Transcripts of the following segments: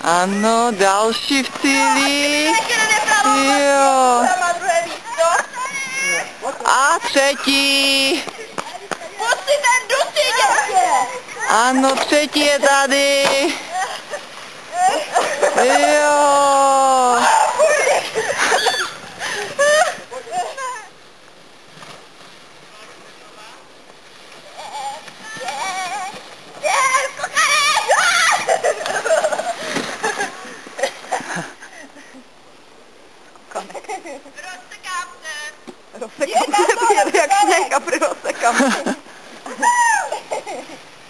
Ano, další v cíli. Jo. A třetí. Ano, třetí je tady. Jo. Jak šněk a rozsekám.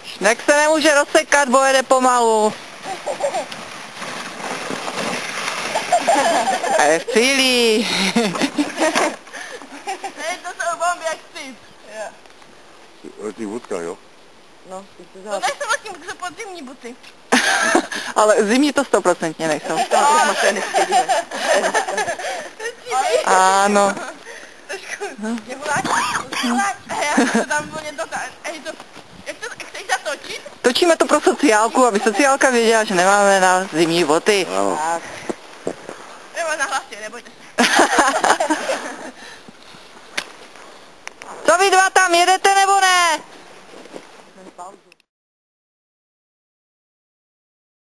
Šnek se nemůže rozsekat, bo jede pomalu. A je v cíli. To jsou bomby jak cip. Letí vůdka, jo? No, To nejsou vlastně podzimní buty. ale zimní to 100% nejsou. Ano. Jak to tam bylo něco jak chceš zatočit? Točíme to pro sociálku, aby sociálka věděla, že nemáme na zimní boty. Ano. Tak.